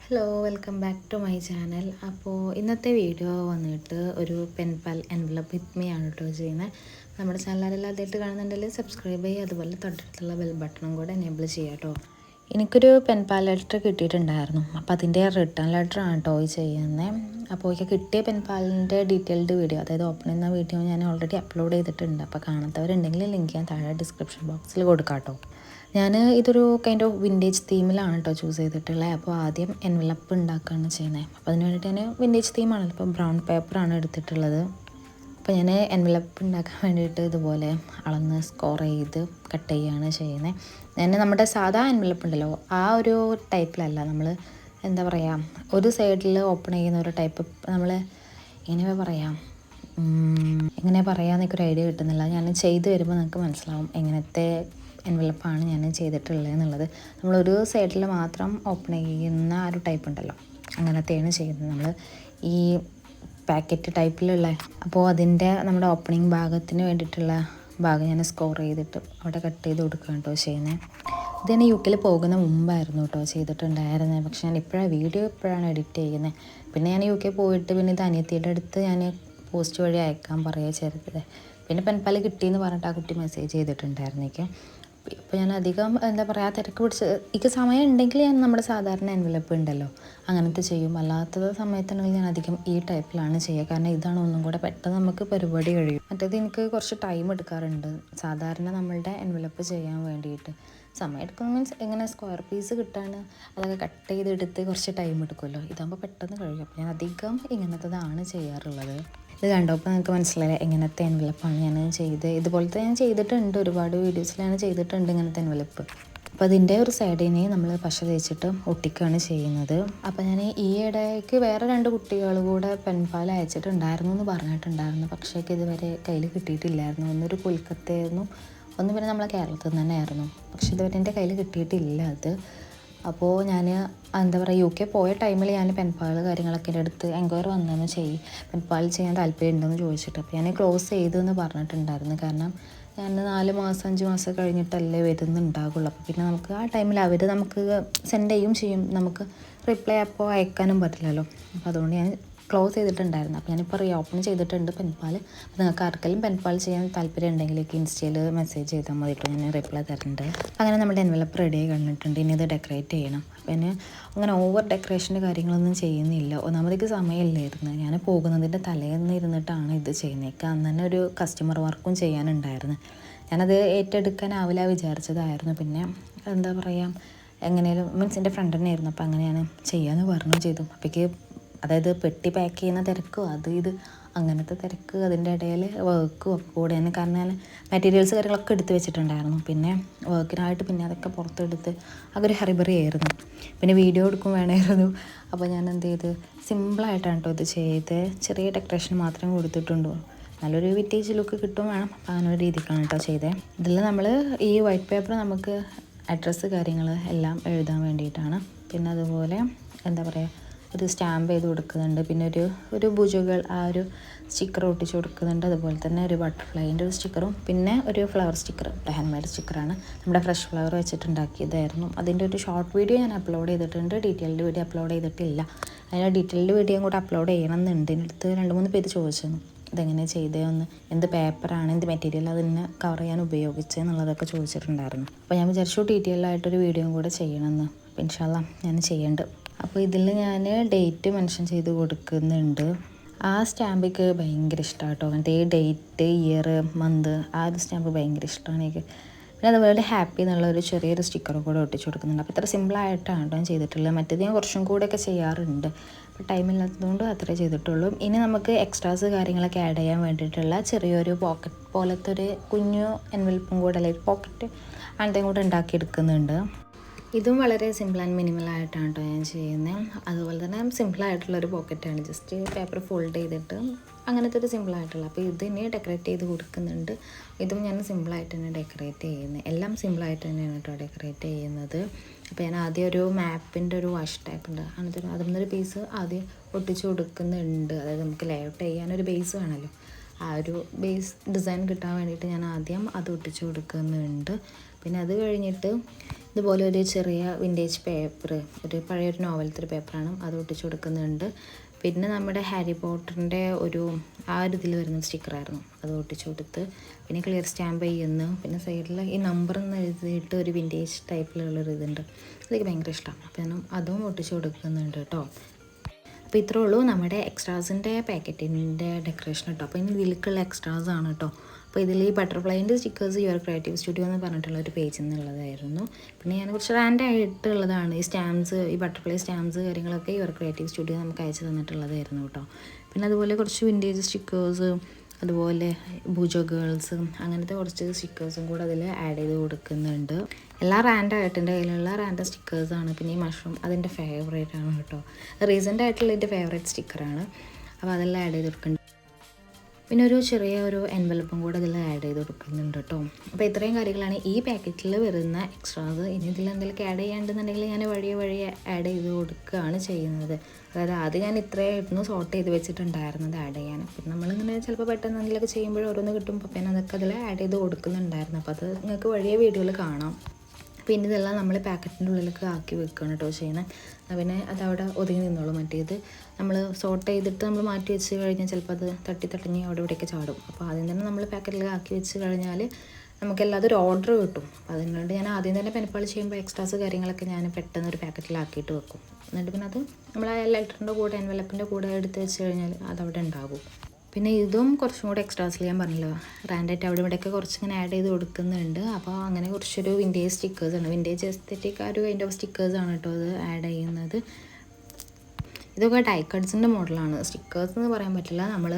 Hello welcome back to my channel. അപ്പോൾ ഇന്നത്തെ video വന്നിട്ട് ഒരു പെൻപാൽ എൻവലപ്പ് വിത്ത് മീ ആണ് കേട്ടോ ചെയ്യുന്നത്. നമ്മുടെ ചാനലിൽ ആദ്യമായിട്ട് കാണുന്നുണ്ടെങ്കിൽ സബ്സ്ക്രൈബ് ചെയ്യുക, അതുപോലെ തൊട്ടടുത്തുള്ള ബെൽ ബട്ടണും കൂടെ എനേബിൾ ചെയ്യുക കേട്ടോ. എനിക്കൊരു പെൻപാൽ ലെറ്റർ കിട്ടിയിട്ടുണ്ടായിരുന്നു, അപ്പോൾ അതിൻ്റെ റിട്ടേൺ ലെറ്റർ ആണ് കേട്ടോ ചെയ്യുന്നത്. അപ്പോൾ എനിക്ക് കിട്ടിയ പെൻപാലിൻ്റെ ഡീറ്റെയിൽഡ് വീഡിയോ, അതായത് ഓപ്പൺ ചെയ്യുന്ന വീഡിയോ ഞാൻ ഓൾറെഡി അപ്ലോഡ് ചെയ്തിട്ടുണ്ട്. അപ്പോൾ കാണാത്തവരുണ്ടെങ്കിൽ ലിങ്ക് ഞാൻ താഴെ ഡിസ്ക്രിപ്ഷൻ ബോക്സിൽ കൊടുക്കാം കേട്ടോ. ഞാൻ ഇതൊരു കൈൻഡ് ഓഫ് വിൻറ്റേജ് തീമിലാണ് കേട്ടോ ചൂസ് ചെയ്തിട്ടുള്ളത്. അപ്പോൾ ആദ്യം എൻവലപ്പ് ഉണ്ടാക്കുകയാണ് ചെയ്യുന്നത്. അപ്പോൾ അതിന് വേണ്ടിയിട്ട് ഞാൻ വിൻറ്റേജ് തീമാണല്ലോ, ഇപ്പോൾ ബ്രൗൺ പേപ്പറാണ് എടുത്തിട്ടുള്ളത്. അപ്പോൾ ഞാൻ എൻവലപ്പ് ഉണ്ടാക്കാൻ വേണ്ടിയിട്ട് ഇതുപോലെ അളന്ന് സ്കോർ ചെയ്ത് കട്ട് ചെയ്യുകയാണ് ചെയ്യുന്നത്. ഞാൻ നമ്മുടെ സാധാ എൻവലപ്പ് ഉണ്ടല്ലോ, ആ ഒരു ടൈപ്പിലല്ല. നമ്മൾ എന്താ പറയുക, ഒരു സൈഡിൽ ഓപ്പൺ ചെയ്യുന്ന ഒരു ടൈപ്പ്, നമ്മൾ എങ്ങനെ പറയാമെന്നൊക്കെ ഐഡിയ കിട്ടുന്നില്ല. ഞാൻ ചെയ്ത് വരുമ്പോൾ നിങ്ങൾക്ക് മനസ്സിലാവും എങ്ങനത്തെ എൻവലപ്പാണ് ഞാൻ ചെയ്തിട്ടുള്ളത് എന്നുള്ളത്. നമ്മളൊരു സൈഡിൽ മാത്രം ഓപ്പൺ ചെയ്യുന്ന ആ ഒരു ടൈപ്പ് ഉണ്ടല്ലോ, അങ്ങനത്തെയാണ് ചെയ്യുന്നത് നമ്മൾ ഈ പാക്കറ്റ് ടൈപ്പിലുള്ള. അപ്പോൾ അതിൻ്റെ നമ്മുടെ ഓപ്പണിംഗ് ഭാഗത്തിന് വേണ്ടിയിട്ടുള്ള ഭാഗം ഞാൻ സ്കോർ ചെയ്തിട്ട് അവിടെ കട്ട് ചെയ്ത് കൊടുക്കുകയാണ് കേട്ടോ ചെയ്യുന്നത്. ഇത് ഞാൻ UK പോകുന്ന മുമ്പായിരുന്നു കേട്ടോ ചെയ്തിട്ടുണ്ടായിരുന്നത്. പക്ഷേ ഞാൻ ഇപ്പോഴാണ് എഡിറ്റ് ചെയ്യുന്നത്. പിന്നെ ഞാൻ UK പോയിട്ട് പിന്നെ ഇത് അനിയത്തിയുടെ അടുത്ത് ഞാൻ പോസ്റ്റ് വഴി അയക്കാൻ പറയുക ചെയ്തത്. പിന്നെ പെൻപാൽ കിട്ടിയെന്ന് പറഞ്ഞിട്ട് ആ കുട്ടി മെസ്സേജ് ചെയ്തിട്ടുണ്ടായിരുന്നു എനിക്ക്. ഇപ്പോൾ ഞാൻ അധികം എന്താ പറയുക, തിരക്ക് പിടിച്ച് എനിക്ക് സമയം ഉണ്ടെങ്കിൽ ഞാൻ നമ്മുടെ സാധാരണ എൻവലപ്പ് ഉണ്ടല്ലോ അങ്ങനത്തെ ചെയ്യും. അല്ലാത്ത സമയത്തുണ്ടെങ്കിൽ ഞാൻ അധികം ഈ ടൈപ്പിലാണ് ചെയ്യുക. കാരണം ഇതാണ് ഒന്നും കൂടെ പെട്ടെന്ന് നമുക്ക് പരിപാടി കഴിയും. മറ്റേത് എനിക്ക് കുറച്ച് ടൈം എടുക്കാറുണ്ട് സാധാരണ നമ്മളുടെ എൻവലപ്പ് ചെയ്യാൻ വേണ്ടിയിട്ട്. സമയം എടുക്കുന്ന മീൻസ് എങ്ങനെ സ്ക്വയർ പീസ് കിട്ടാണ്, അതൊക്കെ കട്ട് ചെയ്തെടുത്ത് കുറച്ച് ടൈം എടുക്കുമല്ലോ. ഇതാകുമ്പോൾ പെട്ടെന്ന് കഴിയും. അപ്പോൾ ഞാൻ അധികം ഇങ്ങനത്തതാണ് ചെയ്യാറുള്ളത്. ഇത് കണ്ടപ്പോൾ നിങ്ങൾക്ക് മനസ്സിലായില്ല എങ്ങനത്തെ എൻവലപ്പാണ് ഞാൻ ചെയ്ത്. ഇതുപോലത്തെ ഞാൻ ചെയ്തിട്ടുണ്ട്, ഒരുപാട് വീഡിയോസിൽ ഞാൻ ചെയ്തിട്ടുണ്ട് ഇങ്ങനത്തെ എൻവലപ്പ്. അപ്പോൾ അതിൻ്റെ ഒരു സൈഡിനെ നമ്മൾ പശ തേച്ചിട്ട് ഒട്ടിക്കുകയാണ് ചെയ്യുന്നത്. അപ്പോൾ ഞാൻ ഈ ഇടയ്ക്ക് വേറെ 2 കുട്ടികൾ കൂടെ പെൻപാൽ അയച്ചിട്ടുണ്ടായിരുന്നു എന്ന് പറഞ്ഞിട്ടുണ്ടായിരുന്നു. പക്ഷേ ഇതുവരെ കയ്യിൽ കിട്ടിയിട്ടില്ലായിരുന്നു. ഒന്നൊരു കൊൽക്കത്തയായിരുന്നു, ഒന്ന് പിന്നെ നമ്മളെ കേരളത്തിൽ നിന്ന് തന്നെ ആയിരുന്നു. പക്ഷേ ഇതുവരെ എൻ്റെ കയ്യിൽ കിട്ടിയിട്ടില്ല അത്. അപ്പോൾ ഞാൻ എന്താ പറയുക, UK പോയ ടൈമിൽ ഞാൻ പെൻപാൽ കാര്യങ്ങളൊക്കെ എൻ്റെ അടുത്ത് എൻക്വയറി വന്നതെന്ന് പെൻപാൽ ചെയ്യാൻ താല്പര്യം ഉണ്ടെന്ന് ചോദിച്ചിട്ട്. അപ്പോൾ ഞാൻ ക്ലോസ് ചെയ്തെന്ന് പറഞ്ഞിട്ടുണ്ടായിരുന്നു. കാരണം ഞാൻ 4 മാസം 5 മാസം കഴിഞ്ഞിട്ടല്ലേ വരുന്നുണ്ടാകുള്ളൂ. അപ്പോൾ പിന്നെ നമുക്ക് ആ ടൈമിൽ അവർ നമുക്ക് സെൻഡ് ചെയ്യും, നമുക്ക് റിപ്ലൈ അപ്പോൾ അയക്കാനും പറ്റില്ലല്ലോ. അപ്പോൾ അതുകൊണ്ട് ഞാൻ ക്ലോസ് ചെയ്തിട്ടുണ്ടായിരുന്നു. അപ്പോൾ ഞാനിപ്പോൾ ഓപ്പൺ ചെയ്തിട്ടുണ്ട് പെൻപാൽ. അപ്പോൾ നിങ്ങൾക്ക് ആർക്കെങ്കിലും പെൻപാൽ ചെയ്യാൻ താല്പര്യം ഉണ്ടെങ്കിൽ ഇൻസ്റ്റയിൽ മെസ്സേജ് ചെയ്താൽ മതി കേട്ടോ, ഞാൻ റിപ്ലൈ തരുന്നുണ്ട്. അങ്ങനെ നമ്മുടെ എൻവലപ്പ് റെഡി ആയി കണ്ടിട്ടുണ്ട്. ഇനി ഇത് ഡെക്കറേറ്റ് ചെയ്യണം. അപ്പോൾ ഞാൻ അങ്ങനെ ഓവർ ഡെക്കറേഷൻ്റെ കാര്യങ്ങളൊന്നും ചെയ്യുന്നില്ല. ഒന്നാമതേക്ക് സമയമില്ലായിരുന്നു. ഞാൻ പോകുന്നതിൻ്റെ തലേന്ന് ഇരുന്നിട്ടാണ് ഇത് ചെയ്യുന്നത്. അന്ന് തന്നെ ഒരു കസ്റ്റമർ വർക്കും ചെയ്യാനുണ്ടായിരുന്നു. ഞാനത് ഏറ്റെടുക്കാനാവില്ല വിചാരിച്ചതായിരുന്നു. പിന്നെ എന്താ പറയുക, എങ്ങനെയാലും മീൻസ് എൻ്റെ ഫ്രണ്ട് തന്നെ ആയിരുന്നു. അപ്പോൾ അങ്ങനെ ഞാൻ ചെയ്യാമെന്ന് പറഞ്ഞു ചെയ്തു. അപ്പോഴേക്ക് അതായത് പെട്ടി പാക്ക് ചെയ്യുന്ന തിരക്കും ഇത് അങ്ങനത്തെ തിരക്ക്, അതിൻ്റെ ഇടയിൽ വർക്കും ഒക്കെ കൂടെയാണ്. കാരണം ഞാൻ മെറ്റീരിയൽസ് കാര്യങ്ങളൊക്കെ എടുത്ത് വെച്ചിട്ടുണ്ടായിരുന്നു. പിന്നെ വർക്കിനായിട്ട് പിന്നെ അതൊക്കെ പുറത്തെടുത്ത് അതൊരു ഹറിബറി ആയിരുന്നു. പിന്നെ വീഡിയോ എടുക്കും വേണമായിരുന്നു. അപ്പോൾ ഞാൻ എന്ത് ചെയ്ത് സിമ്പിളായിട്ടാണ് കേട്ടോ ഇത് ചെയ്ത്, ചെറിയ ഡെക്കറേഷൻ മാത്രമേ കൊടുത്തിട്ടുള്ളൂ. നല്ലൊരു വിൻറ്റേജ് ലുക്ക് കിട്ടും വേണം. അപ്പോൾ അങ്ങനെ ഒരു രീതിക്കാണ് കേട്ടോ ചെയ്തത്. ഇതിൽ നമ്മൾ ഈ വൈറ്റ് പേപ്പർ നമുക്ക് അഡ്രസ്സ് കാര്യങ്ങൾ എല്ലാം എഴുതാൻ വേണ്ടിയിട്ടാണ്. പിന്നെ അതുപോലെ എന്താ പറയുക, ഒരു സ്റ്റാമ്പ് ചെയ്ത് കൊടുക്കുന്നുണ്ട്. പിന്നെ ഒരു ഭുജകൾ ആ ഒരു സ്റ്റിക്കർ ഒട്ടിച്ച് കൊടുക്കുന്നുണ്ട്. അതുപോലെ തന്നെ ഒരു ബട്ടർഫ്ലൈൻ്റെ ഒരു സ്റ്റിക്കറും പിന്നെ ഒരു ഫ്ലവർ സ്റ്റിക്കർ, ഹാൻഡ് മെയ്ഡ് സ്റ്റിക്കറാണ്. നമ്മുടെ ഫ്രഷ് ഫ്ലവർ വെച്ചിട്ടുണ്ടാക്കിയതായിരുന്നു. അതിൻ്റെ ഒരു ഷോർട്ട് വീഡിയോ ഞാൻ അപ്ലോഡ് ചെയ്തിട്ടുണ്ട്, ഡീറ്റെയിൽഡ് വീഡിയോ അപ്ലോഡ് ചെയ്തിട്ടില്ല. അതിൻ്റെ ഡീറ്റെയിൽഡ് വീഡിയോയും കൂടെ അപ്ലോഡ് ചെയ്യണമെന്നുണ്ട്. എൻ്റെ അടുത്ത് 2-3 പേര് ചോദിച്ചിരുന്നു ഇതെങ്ങനെ ചെയ്തതെന്ന്, എന്ത് പേപ്പറാണ്, എന്ത് മെറ്റീരിയൽ അതിന് കവർ ചെയ്യാൻ ഉപയോഗിച്ചതെന്നുള്ളതൊക്കെ ചോദിച്ചിട്ടുണ്ടായിരുന്നു. അപ്പോൾ ഞാൻ വിചാരിച്ചു ഡീറ്റെയിലായിട്ടൊരു വീഡിയോയും കൂടെ ചെയ്യണമെന്ന്. അപ്പോൾ ഇൻഷാ അല്ലാ ഞാൻ ചെയ്യുന്നുണ്ട്. അപ്പോൾ ഇതിൽ ഞാൻ ഡേറ്റ് മെൻഷൻ ചെയ്ത് കൊടുക്കുന്നുണ്ട്. ആ സ്റ്റാമ്പിക്ക് ഭയങ്കര ഇഷ്ടമാണ് കേട്ടോ. അങ്ങനത്തെ ഈ ഡേറ്റ്, ഇയർ, മന്ത് ആ ഒരു സ്റ്റാമ്പ് ഭയങ്കര ഇഷ്ടമാണ് എനിക്ക്. പിന്നെ അതുപോലെ ഹാപ്പി എന്നുള്ള ഒരു ചെറിയൊരു സ്റ്റിക്കറും കൂടെ ഒട്ടിച്ച് കൊടുക്കുന്നുണ്ട്. അപ്പോൾ ഇത്ര സിമ്പിളായിട്ടാണ് കേട്ടോ ചെയ്തിട്ടുള്ളത്. മറ്റേത് ഞാൻ കുറച്ചും കൂടെയൊക്കെ ചെയ്യാറുണ്ട്. അപ്പോൾ ടൈമില്ലാത്തതുകൊണ്ട് അത്രേ ചെയ്തിട്ടുള്ളൂ. ഇനി നമുക്ക് എക്സ്ട്രാസ് കാര്യങ്ങളൊക്കെ ആഡ് ചെയ്യാൻ വേണ്ടിയിട്ടുള്ള ചെറിയൊരു പോക്കറ്റ് പോലത്തെ ഒരു കുഞ്ഞു എൻവലപ്പും കൂടെ, അല്ലെങ്കിൽ പോക്കറ്റ് അങ്ങനത്തെയും കൂടെ ഉണ്ടാക്കിയെടുക്കുന്നുണ്ട്. ഇതും വളരെ സിമ്പിൾ ആൻഡ് മിനിമലായിട്ടാണ് കേട്ടോ ഞാൻ ചെയ്യുന്നത്. അതുപോലെ തന്നെ സിമ്പിളായിട്ടുള്ളൊരു പോക്കറ്റാണ്, ജസ്റ്റ് പേപ്പർ ഫോൾഡ് ചെയ്തിട്ട് അങ്ങനത്തെ ഒരു സിമ്പിളായിട്ടുള്ള. അപ്പോൾ ഇതിനെ ഡെക്കറേറ്റ് ചെയ്ത് കൊടുക്കുന്നുണ്ട്. ഇതും ഞാൻ സിമ്പിളായിട്ട് തന്നെ ഡെക്കറേറ്റ് ചെയ്യുന്നത്. എല്ലാം സിമ്പിളായിട്ട് തന്നെയാണ് കേട്ടോ ഡെക്കറേറ്റ് ചെയ്യുന്നത്. അപ്പോൾ ഞാൻ ആദ്യം ഒരു മാപ്പിൻ്റെ ഒരു വാഷ് ടൈപ്പ് ഉണ്ട്, അങ്ങനത്തെ അതിൽ പീസ് ആദ്യം ഒട്ടിച്ച് കൊടുക്കുന്നുണ്ട്. അതായത് നമുക്ക് ലേഔട്ട് ചെയ്യാനൊരു ബേസ് വേണമല്ലോ, ആ ഒരു ബേസ് ഡിസൈൻ കിട്ടാൻ വേണ്ടിയിട്ട് ഞാൻ ആദ്യം അത് ഒട്ടിച്ച് കൊടുക്കുന്നുണ്ട്. പിന്നെ അത് കഴിഞ്ഞിട്ട് ഇതുപോലെ ഒരു ചെറിയ വിൻറ്റേജ് പേപ്പർ, ഒരു പഴയൊരു നോവലത്തെ ഒരു പേപ്പറാണ്, അത് ഒട്ടിച്ച് കൊടുക്കുന്നുണ്ട്. പിന്നെ നമ്മുടെ ഹാരി പോട്ടറിൻ്റെ ആ ഒരു ഇതിൽ വരുന്ന സ്റ്റിക്കറായിരുന്നു, അത് ഒട്ടിച്ച് കൊടുത്ത്. പിന്നെ ക്ലിയർ സ്റ്റാമ്പ് ചെയ്യുന്നു. പിന്നെ സൈഡിൽ ഈ നമ്പർ എന്ന് എഴുതിയിട്ട് ഒരു വിൻറ്റേജ് ടൈപ്പിലുള്ളൊരു ഇതുണ്ട്, അതൊക്കെ ഭയങ്കര ഇഷ്ടമാണ്. അപ്പം അതും ഒട്ടിച്ച് കൊടുക്കുന്നുണ്ട് കേട്ടോ. അപ്പോൾ ഇത്രേ ഉള്ളൂ നമ്മുടെ എക്സ്ട്രാസിൻ്റെ പാക്കറ്റിൻ്റെ ഡെക്കറേഷൻ കേട്ടോ. അപ്പോൾ ഇനി ഇതിലേക്കുള്ള എക്സ്ട്രാസ് ആണ് കേട്ടോ. അപ്പോൾ ഇതിൽ ഈ ബട്ടർഫ്ലൈൻ്റെ സ്റ്റിക്കേഴ്സ് യുവർ ക്രിയേറ്റീവ് സ്റ്റുഡിയോ എന്ന് പറഞ്ഞിട്ടുള്ള ഒരു പേജിൽ നിന്നുള്ളതായിരുന്നു. പിന്നെ ഞാൻ കുറച്ച് റാൻഡായിട്ടുള്ളതാണ് ഈ സ്റ്റാമ്പ്സ്, ഈ ബട്ടർഫ്ലൈ സ്റ്റാമ്പ്സ് കാര്യങ്ങളൊക്കെ യുവർ ക്രിയേറ്റീവ് സ്റ്റുഡിയോ നമുക്ക് അയച്ചു തന്നിട്ടുള്ളതായിരുന്നു കേട്ടോ. പിന്നെ അതുപോലെ കുറച്ച് വിൻറ്റേജ് സ്റ്റിക്കേഴ്സ്, അതുപോലെ ബൂജോ ഗേൾസ്, അങ്ങനത്തെ കുറച്ച് സ്റ്റിക്കേഴ്സും കൂടെ അതിൽ ആഡ് ചെയ്ത് കൊടുക്കുന്നുണ്ട്. എല്ലാം റാൻഡായിട്ട് എൻ്റെ കയ്യിലുള്ള റാൻഡം സ്റ്റിക്കേഴ്സാണ്. പിന്നെ ഈ മഷ്റൂം അതിൻ്റെ ഫേവറേറ്റ് ആണ് കേട്ടോ. റീസെൻ്റ് ആയിട്ടുള്ള എൻ്റെ ഫേവറേറ്റ് സ്റ്റിക്കറാണ്. അപ്പോൾ അതെല്ലാം ആഡ് ചെയ്ത് കൊടുക്കുന്നുണ്ട്. പിന്നെ ഒരു ചെറിയ എൻവലപ്പും കൂടെ ഇതിൽ ആഡ് ചെയ്ത് കൊടുക്കുന്നുണ്ട് കേട്ടോ. അപ്പോൾ ഇത്രയും കാര്യങ്ങളാണ് ഈ പാക്കറ്റിൽ വരുന്ന എക്സ്ട്രാസ്. ഇനി ഇതിൽ എന്തെങ്കിലുമൊക്കെ ആഡ് ചെയ്യാണ്ടെന്നുണ്ടെങ്കിൽ ഞാൻ വഴിയെ ആഡ് ചെയ്ത് കൊടുക്കുകയാണ് ചെയ്യുന്നത്. അതായത് ആദ്യം ഞാൻ ഇത്രയായിരുന്നു സോർട്ട് ചെയ്ത് വെച്ചിട്ടുണ്ടായിരുന്നത് ആഡ് ചെയ്യാൻ. പിന്നെ നമ്മളിങ്ങനെ ചിലപ്പോൾ പെട്ടെന്ന് എന്തെങ്കിലുമൊക്കെ ചെയ്യുമ്പോൾ ഓരോന്ന് കിട്ടുമ്പോൾ പിന്നെ അതൊക്കെ അതിൽ ആഡ് ചെയ്ത് കൊടുക്കുന്നുണ്ടായിരുന്നു. അപ്പോൾ അത് നിങ്ങൾക്ക് വഴിയെ വീഡിയോയിൽ കാണാം. പിന്നെ ഇതെല്ലാം നമ്മൾ പാക്കറ്റിൻ്റെ ഉള്ളിലേക്ക് ആക്കി വെക്കുകയാണ് കേട്ടോ ചെയ്യുന്നത്. പിന്നെ അതവിടെ ഒതുങ്ങി നിന്നോളും. മറ്റേത് നമ്മൾ സോർട്ട് ചെയ്തിട്ട് നമ്മൾ മാറ്റി വെച്ച് കഴിഞ്ഞാൽ ചിലപ്പോൾ അത് തട്ടിഞ്ഞ് അവിടെ ഇവിടെയൊക്കെ ചാടും. അപ്പോൾ ആദ്യം തന്നെ നമ്മൾ പാക്കറ്റിലേക്ക് ആക്കി വെച്ച് കഴിഞ്ഞാൽ നമുക്കെല്ലാം ഒരു ഓർഡർ കിട്ടും. അപ്പോൾ അതിനുവേണ്ടി ഞാൻ ആദ്യം തന്നെ പെനപ്പാളി ചെയ്യുമ്പോൾ എക്സ്ട്രാസ് കാര്യങ്ങളൊക്കെ ഞാൻ പെട്ടെന്ന് ഒരു പാക്കറ്റിലാക്കിയിട്ട് വെക്കും. എന്നിട്ട് പിന്നെ അത് നമ്മൾ ആ ലെറ്ററിൻ്റെ കൂടെ എൻവലപ്പിൻ്റെ കൂടെ എടുത്ത് വെച്ച് കഴിഞ്ഞാൽ അതവിടെ ഉണ്ടാകും. പിന്നെ ഇതും കുറച്ചും കൂടെ എക്സ്ട്രാസിൽ ഞാൻ പറഞ്ഞല്ലോ, റാൻഡായിട്ട് അവിടെ ഇവിടെയൊക്കെ കുറച്ചിങ്ങനെ ആഡ് ചെയ്ത് കൊടുക്കുന്നുണ്ട്. അപ്പോൾ അങ്ങനെ കുറച്ചൊരു വിൻറ്റേജ് സ്റ്റിക്കേഴ്സാണ്, വിൻറ്റേജ് എസ്തെറ്റിക് ആ ഒരു കൈൻഡ് ഓഫ് സ്റ്റിക്കേഴ്സാണ് കേട്ടോ അത് ആഡ് ചെയ്യുന്നത്. ഇതൊക്കെ ടൈക്കഡ്സിൻ്റെ മോഡലാണ്. സ്റ്റിക്കേഴ്സ് എന്ന് പറയാൻ പറ്റില്ല. നമ്മൾ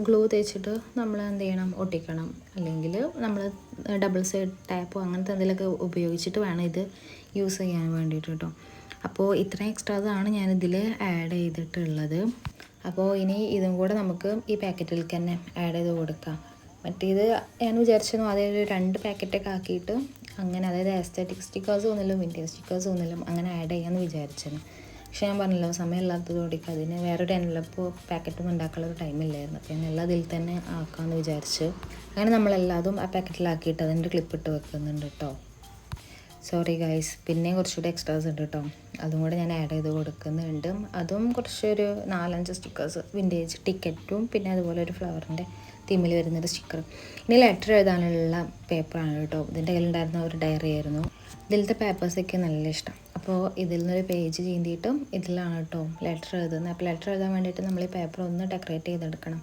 ഗ്ലൂ തേച്ചിട്ട് നമ്മൾ എന്ത് ചെയ്യണം, ഒട്ടിക്കണം. അല്ലെങ്കിൽ നമ്മൾ ഡബിൾ സൈഡ് ടാപ്പോ അങ്ങനത്തെ എന്തെങ്കിലുമൊക്കെ ഉപയോഗിച്ചിട്ട് വേണം ഇത് യൂസ് ചെയ്യാൻ വേണ്ടിയിട്ട് കേട്ടോ. അപ്പോൾ ഇത്രയും എക്സ്ട്രാസാണ് ഞാനിതിൽ ആഡ് ചെയ്തിട്ടുള്ളത്. അപ്പോൾ ഇനി ഇതും കൂടെ നമുക്ക് ഈ പാക്കറ്റിലേക്ക് തന്നെ ആഡ് ചെയ്ത് കൊടുക്കാം. മറ്റേത് ഞാൻ വിചാരിച്ചിരുന്നു അതായത് 2 പാക്കറ്റൊക്കെ ആക്കിയിട്ട് അങ്ങനെ, അതായത് എസ്തെറ്റിക് സ്റ്റിക്കേഴ്സ് ഒന്നിലും വിൻറ്റേജ് സ്റ്റിക്കേഴ്സ് ഒന്നിലും അങ്ങനെ ആഡ് ചെയ്യാമെന്ന് വിചാരിച്ചിരുന്നു. പക്ഷേ ഞാൻ പറഞ്ഞല്ലോ സമയമില്ലാത്തതോടിക്ക് അതിന് വേറൊരു എൻവലപ്പ് പാക്കറ്റും ഉണ്ടാക്കാനുള്ള ഒരു ടൈമില്ലായിരുന്നു. അപ്പോൾ ഞാൻ എല്ലാം ഇതിൽ തന്നെ ആക്കാമെന്ന് വിചാരിച്ചു. അങ്ങനെ നമ്മളെല്ലാതും ആ പാക്കറ്റിലാക്കിയിട്ട് അതിൻ്റെ ക്ലിപ്പിട്ട് വെക്കുന്നുണ്ട് കേട്ടോ. സോറി ഗൈസ്, പിന്നെയും കുറച്ചുകൂടി എക്സ്ട്രാസ് ഉണ്ട് കേട്ടോ. അതും കൂടെ ഞാൻ ആഡ് ചെയ്ത് കൊടുക്കുന്നുണ്ട്. അതും കുറച്ചൊരു 4-5 സ്റ്റിക്കേഴ്സ്, വിൻറ്റേജ് ടിക്കറ്റും പിന്നെ അതുപോലെ ഒരു ഫ്ലവറിൻ്റെ തീമിൽ വരുന്നൊരു സ്റ്റിക്കർ. ഇനി ലെറ്റർ എഴുതാനുള്ള പേപ്പറാണ് കേട്ടോ. ഇതിൻ്റെ കയ്യിലുണ്ടായിരുന്ന ഒരു ഡയറി ആയിരുന്നു. ഇതിലത്തെ പേപ്പേഴ്സൊക്കെ നല്ല ഇഷ്ടം. അപ്പോൾ ഇതിൽ നിന്നൊരു പേജ് ചീന്തിയിട്ടും ഇതിലാണ് കേട്ടോ ലെറ്റർ എഴുതുന്നത്. അപ്പോൾ ലെറ്റർ എഴുതാൻ വേണ്ടിയിട്ട് നമ്മൾ ഈ പേപ്പർ ഒന്ന് ഡെക്കറേറ്റ് ചെയ്തെടുക്കണം.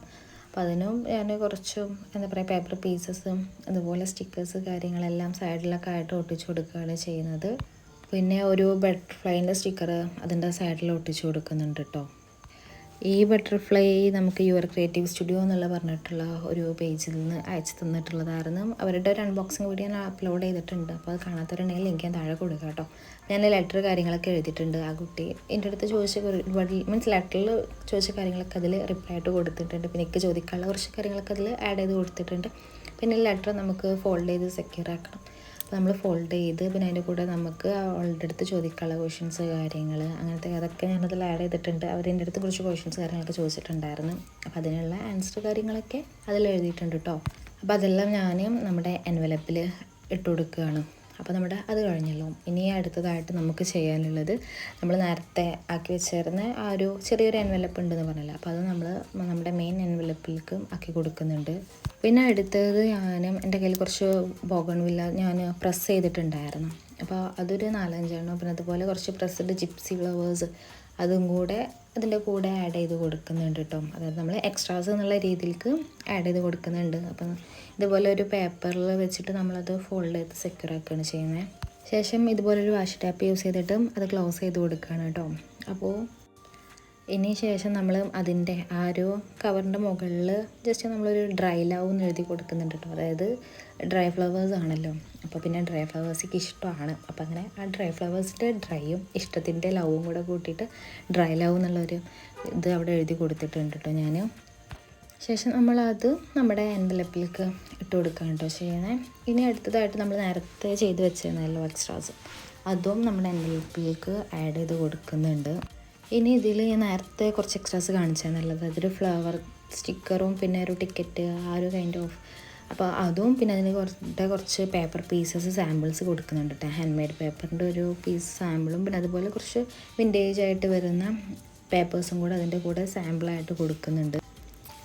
അപ്പോൾ അതിനും ഞാൻ കുറച്ചും എന്താ പറയുക പേപ്പർ പീസസും അതുപോലെ സ്റ്റിക്കേഴ്സ് കാര്യങ്ങളെല്ലാം സൈഡിലൊക്കെ ആയിട്ട് ഒട്ടിച്ചു കൊടുക്കുകയാണ് ചെയ്യുന്നത്. പിന്നെ ഒരു ബട്ടർഫ്ലൈൻ്റെ സ്റ്റിക്കർ അതിൻ്റെ സൈഡിൽ ഒട്ടിച്ചു കൊടുക്കുന്നുണ്ട് കേട്ടോ. ഈ ബട്ടർഫ്ലൈ നമുക്ക് യുവർ ക്രിയേറ്റീവ് സ്റ്റുഡിയോ എന്നുള്ള പറഞ്ഞിട്ടുള്ള ഒരു പേജിൽ നിന്ന് അയച്ചു തന്നിട്ടുള്ളതായിരുന്നു. അവരുടെ ഒരു അൺബോക്സിങ് വീഡിയോ ഞാൻ അപ്ലോഡ് ചെയ്തിട്ടുണ്ട്. അപ്പോൾ അത് കാണാത്തവരുണ്ടെങ്കിൽ ലിങ്ക് ഞാൻ താഴെ കൊടുക്കാം കേട്ടോ. ഞാൻ ലെറ്റർ കാര്യങ്ങളൊക്കെ എഴുതിയിട്ടുണ്ട്. ആ കുട്ടി എൻ്റെ അടുത്ത് ചോദിച്ച മീൻസ് ലെറ്ററിൽ ചോദിച്ച കാര്യങ്ങളൊക്കെ അതിൽ റിപ്ലൈ ആയിട്ട് കൊടുത്തിട്ടുണ്ട്. പിന്നെ എനിക്ക് ചോദിക്കാനുള്ള കുറച്ച് കാര്യങ്ങളൊക്കെ അതിൽ ആഡ് ചെയ്ത് കൊടുത്തിട്ടുണ്ട്. പിന്നെ ലെറ്റർ നമുക്ക് ഫോൾഡ് ചെയ്ത് സെക്യൂർ ആക്കണം. അപ്പോൾ നമ്മൾ ഫോൾഡ് ചെയ്ത് പിന്നെ അതിൻ്റെ കൂടെ നമുക്ക് അവളുടെ അടുത്ത് ചോദിക്കാനുള്ള ക്വസ്റ്റ്യൻസ് കാര്യങ്ങൾ അങ്ങനത്തെ അതൊക്കെ ഞാനതിൽ ആഡ് ചെയ്തിട്ടുണ്ട്. അവർ എൻ്റെ അടുത്ത് കുറച്ച് ക്വസ്റ്റ്യൻസ് കാര്യങ്ങളൊക്കെ ചോദിച്ചിട്ടുണ്ടായിരുന്നു. അപ്പോൾ അതിനുള്ള ആൻസർ കാര്യങ്ങളൊക്കെ അതിൽ എഴുതിയിട്ടുണ്ട് കേട്ടോ. അപ്പോൾ അതെല്ലാം ഞാൻ നമ്മുടെ എൻവലപ്പിൽ ഇട്ട് കൊടുക്കുകയാണ്. അപ്പോൾ നമ്മുടെ അത് കഴിഞ്ഞല്ലോ. ഇനി അടുത്തതായിട്ട് നമുക്ക് ചെയ്യാനുള്ളത് നമ്മൾ നേരത്തെ ആക്കി വെച്ചിരുന്ന ആ ഒരു ചെറിയൊരു എൻവലപ്പ് ഉണ്ടെന്ന് പറഞ്ഞല്ലോ. അപ്പോൾ അത് നമ്മൾ നമ്മുടെ മെയിൻ എൻവലപ്പിലേക്ക് ആക്കി കൊടുക്കുന്നുണ്ട്. പിന്നെ അടുത്തത് എൻ്റെ കയ്യിൽ കുറച്ച് ബോഗൺവില്ല ഞാൻ പ്രസ് ചെയ്തിട്ടുണ്ടായിരുന്നു. അപ്പോൾ അതൊരു 4-5 എണ്ണം. പിന്നെ അതുപോലെ കുറച്ച് പ്രസ്ഡ് ജിപ്സി ഫ്ലവേഴ്സ് അതും കൂടെ അതിൻ്റെ കൂടെ ആഡ് ചെയ്ത് കൊടുക്കുന്നുണ്ട് കേട്ടോ. അതായത് നമ്മൾ എക്സ്ട്രാസ് എന്നുള്ള രീതിയിലേക്ക് ആഡ് ചെയ്ത് കൊടുക്കുന്നുണ്ട്. അപ്പം ഇതുപോലെ ഒരു പേപ്പറിൽ വെച്ചിട്ട് നമ്മളത് ഫോൾഡ് ചെയ്ത് സെക്യൂർ ആക്കുകയാണ് ചെയ്യുന്നത്. ശേഷം ഇതുപോലൊരു വാഷ് ടാപ്പ് യൂസ് ചെയ്തിട്ടും അത് ക്ലോസ് ചെയ്ത് കൊടുക്കുകയാണ് കേട്ടോ. അപ്പോൾ ഇനി ശേഷം നമ്മൾ അതിൻ്റെ ആ ഒരു കവറിൻ്റെ മുകളിൽ ജസ്റ്റ് നമ്മളൊരു ഡ്രൈ ലവ് എന്ന് എഴുതി കൊടുക്കുന്നുണ്ട് കേട്ടോ. അതായത് ഡ്രൈ ഫ്ലവേഴ്സ് ആണല്ലോ. അപ്പോൾ പിന്നെ ഡ്രൈ ഫ്ലവേഴ്സിക്ക് ഇഷ്ടമാണ്. അപ്പോൾ അങ്ങനെ ആ ഡ്രൈ ഫ്ലവേഴ്സിൻ്റെ ഡ്രൈയും ഇഷ്ടത്തിൻ്റെ ലവും കൂടെ കൂട്ടിയിട്ട് ഡ്രൈ ലവ് എന്നുള്ളൊരു ഇത് അവിടെ എഴുതി കൊടുത്തിട്ടുണ്ട് കേട്ടോ ഞാൻ. ശേഷം നമ്മളത് നമ്മുടെ എൻവലപ്പിലേക്ക് ഇട്ട് കൊടുക്കുകയാണ് കേട്ടോ ചെയ്യുന്നത്. ഇനി അടുത്തതായിട്ട് നമ്മൾ നേരത്തെ ചെയ്ത് വെച്ചിരുന്നല്ലോ എക്സ്ട്രാസ്, അതും നമ്മുടെ എൻവലപ്പിലേക്ക് ആഡ് ചെയ്ത് കൊടുക്കുന്നുണ്ട്. ഇനി ഇതിൽ ഞാൻ നേരത്തെ കുറച്ച് എക്സ്ട്രാസ് കാണിച്ചാൽ നല്ലത്. അതൊരു ഫ്ലവർ സ്റ്റിക്കറും പിന്നെ ഒരു ടിക്കറ്റ് ആ ഒരു കൈൻഡ് ഓഫ് അപ്പോൾ അതും പിന്നെ അതിന് കുറച്ച് പേപ്പർ പീസസ് സാമ്പിൾസ് കൊടുക്കുന്നുണ്ട് കേട്ടോ. ഹാൻഡ് മെയ്ഡ് പേപ്പറിൻ്റെ ഒരു പീസ് സാമ്പിളും പിന്നെ അതുപോലെ കുറച്ച് വിൻറ്റേജ് ആയിട്ട് വരുന്ന പേപ്പേഴ്സും കൂടെ അതിൻ്റെ കൂടെ സാമ്പിളായിട്ട് കൊടുക്കുന്നുണ്ട്.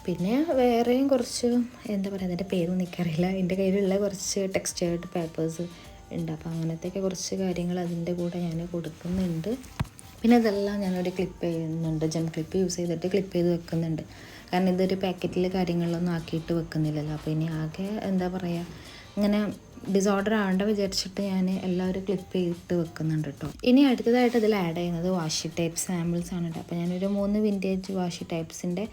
പിന്നെ വേറെയും കുറച്ച് എന്താ പറയുക, അതിൻ്റെ പേരൊന്നും എനിക്കറിയില്ല. എൻ്റെ കയ്യിലുള്ള കുറച്ച് ടെക്സ്റ്റേർഡ് പേപ്പേഴ്സ് ഉണ്ട്. അപ്പോൾ അങ്ങനത്തെയൊക്കെ കുറച്ച് കാര്യങ്ങൾ അതിൻ്റെ കൂടെ ഞാൻ കൊടുക്കുന്നുണ്ട്. പിന്നെ ഇതെല്ലാം ഞാനൊരു ക്ലിപ്പ് ചെയ്യുന്നുണ്ട്, ജം ക്ലിപ്പ് യൂസ് ചെയ്തിട്ട് ക്ലിപ്പ് ചെയ്ത് വെക്കുന്നുണ്ട്. കാരണം ഇതൊരു പാക്കറ്റിൽ കാര്യങ്ങളിലൊന്നും ആക്കിയിട്ട് വെക്കുന്നില്ലല്ലോ. അപ്പോൾ ഇനി ആകെ എന്താ പറയുക, ഇങ്ങനെ ഡിസോർഡർ ആവേണ്ട വിചാരിച്ചിട്ട് ഞാൻ എല്ലാവരും ക്ലിപ്പ് ചെയ്തിട്ട് വെക്കുന്നുണ്ട് കേട്ടോ. ഇനി അടുത്തതായിട്ട് ഇതിൽ ആഡ് ചെയ്യുന്നത് വാഷി ടൈപ്പ് സാമ്പിൾസ് ആണ് കേട്ടോ. അപ്പോൾ ഞാനൊരു 3 വിൻറ്റേജ് വാഷി ടൈപ്സിൻ്റെ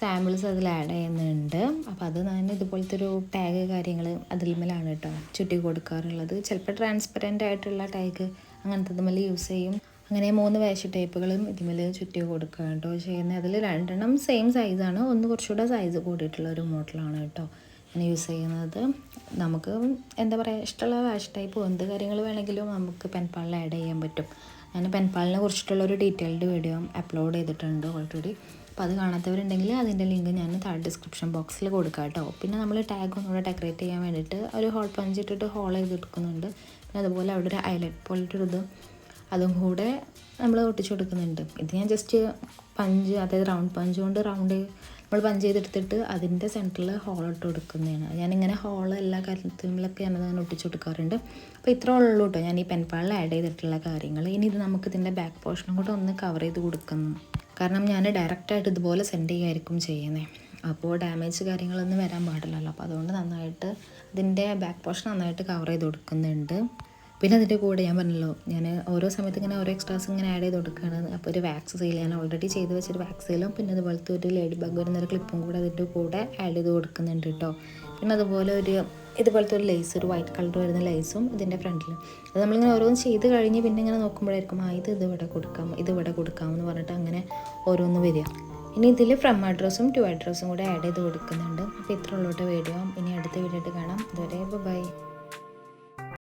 സാമ്പിൾസ് അതിൽ ആഡ് ചെയ്യുന്നുണ്ട്. അപ്പോൾ അത് ഞാൻ ഇതുപോലത്തെ ഒരു ടാഗ് കാര്യങ്ങൾ അതിൽമേലാണ് കേട്ടോ ചുറ്റി കൊടുക്കാറുള്ളത്. ചിലപ്പോൾ ട്രാൻസ്പെറൻ്റ് ആയിട്ടുള്ള ടാഗ് അങ്ങനത്തെ ഇതിൽ യൂസ് ചെയ്യും. അങ്ങനെ 3 വാഷി ടൈപ്പുകളും ഇതിൽ ചുറ്റി കൊടുക്കുക കേട്ടോ ചെയ്യുന്നത്. അതിൽ 2 സെയിം സൈസാണ്, ഒന്ന് കുറച്ചുകൂടെ സൈസ് കൂടിയിട്ടുള്ള ഒരു മോഡലാണ് കേട്ടോ ഞാൻ യൂസ് ചെയ്യുന്നത്. നമുക്ക് എന്താ പറയുക, ഇഷ്ടമുള്ള വാഷ് ടൈപ്പ് എന്ത് കാര്യങ്ങൾ വേണമെങ്കിലും നമുക്ക് പെൻപാളിൽ ആഡ് ചെയ്യാൻ പറ്റും. ഞാൻ പെൻപാളിനെ കുറിച്ചിട്ടുള്ളൊരു ഡീറ്റെയിൽഡ് വീഡിയോ അപ്ലോഡ് ചെയ്തിട്ടുണ്ട് ഓൾറെഡി. അപ്പോൾ അത് കാണാത്തവരുണ്ടെങ്കിൽ അതിൻ്റെ ലിങ്ക് ഞാൻ താഴെ ഡിസ്ക്രിപ്ഷൻ ബോക്സിൽ കൊടുക്കാം കേട്ടോ. പിന്നെ നമ്മൾ ടാഗ് ഒന്നുകൂടെ ഡെക്കറേറ്റ് ചെയ്യാൻ വേണ്ടിയിട്ട് ഒരു ഹോൾ പഞ്ച് ഇട്ടിട്ട് ഹോൾ ചെയ്തെടുക്കുന്നുണ്ട്. പിന്നെ അതുപോലെ അവിടെ ഒരു ഹൈലൈറ്റ് പോലൊരു ഇത് അതും കൂടെ നമ്മൾ ഒട്ടിച്ചു കൊടുക്കുന്നുണ്ട്. ഇത് ഞാൻ ജസ്റ്റ് പഞ്ച്, അതായത് റൗണ്ട് പഞ്ച് കൊണ്ട് നമ്മൾ പഞ്ച് ചെയ്തെടുത്തിട്ട് അതിൻ്റെ സെൻറ്ററിൽ ഹോൾ ഇട്ട് കൊടുക്കുന്നതാണ്. ഞാനിങ്ങനെ ഹോൾ എല്ലാ കാര്യത്തിലൊക്കെ ഞാനത് ഒട്ടിച്ചു കൊടുക്കാറുണ്ട്. അപ്പോൾ ഇത്ര ഉള്ളൂ കേട്ടോ ഞാൻ ഈ പെൻപാളിൽ ആഡ് ചെയ്തിട്ടുള്ള കാര്യങ്ങൾ. ഇനി ഇത് നമുക്ക് ഇതിൻ്റെ ബാക്ക് പോർഷനും കൂടെ ഒന്ന് കവർ ചെയ്ത് കൊടുക്കുന്നു. കാരണം ഞാൻ ഡയറക്റ്റായിട്ട് ഇതുപോലെ സെൻഡ് ചെയ്യുമായിരിക്കും ചെയ്യുന്നത്. അപ്പോൾ ഡാമേജ് കാര്യങ്ങളൊന്നും വരാൻ പാടില്ലല്ലോ. അപ്പോൾ അതുകൊണ്ട് നന്നായിട്ട് ഇതിൻ്റെ ബാക്ക് പോർഷൻ നന്നായിട്ട് കവർ ചെയ്ത് കൊടുക്കുന്നുണ്ട്. പിന്നെ അതിൻ്റെ കൂടെ ഞാൻ പറഞ്ഞല്ലോ, ഞാൻ ഓരോ സമയത്ത് ഇങ്ങനെ ഓരോ എക്സ്ട്രാസ് ഇങ്ങനെ ആഡ് ചെയ്ത് കൊടുക്കുകയാണ്. അപ്പോൾ ഒരു വാക്സ് സീൽ ഞാൻ ഓൾറെഡി ചെയ്ത് വെച്ചൊരു വാക്സ് സീലും പിന്നെ അതുപോലത്തെ ഒരു ലേഡി ബഗ് വരുന്നൊരു ക്ലിപ്പും കൂടെ അതിൻ്റെ കൂടെ ആഡ് ചെയ്ത് കൊടുക്കുന്നുണ്ട് കേട്ടോ. പിന്നെ അതുപോലെ ഇതുപോലത്തെ ഒരു ലേസ്, ഒരു വൈറ്റ് കളർ വരുന്ന ലേസും ഇതിൻ്റെ ഫ്രണ്ടിൽ. അത് നമ്മളിങ്ങനെ ഓരോന്ന് ചെയ്ത് കഴിഞ്ഞ് പിന്നെ ഇങ്ങനെ നോക്കുമ്പോഴായിരിക്കും ഇതിവിടെ കൊടുക്കാം എന്ന് പറഞ്ഞിട്ട് അങ്ങനെ ഓരോന്ന് വരിക. ഇനി ഇതിൽ ഫ്രം അഡ്രസ്സും ടു അഡ്രസ്സും കൂടെ ആഡ് ചെയ്ത് കൊടുക്കുന്നുണ്ട്. അപ്പോൾ ഇത്ര ഉള്ളോട്ട് വീഡിയോ. ഇനി അടുത്ത വീഡിയോ ആയിട്ട് കാണാം. ഇതുവരെ ബൈ.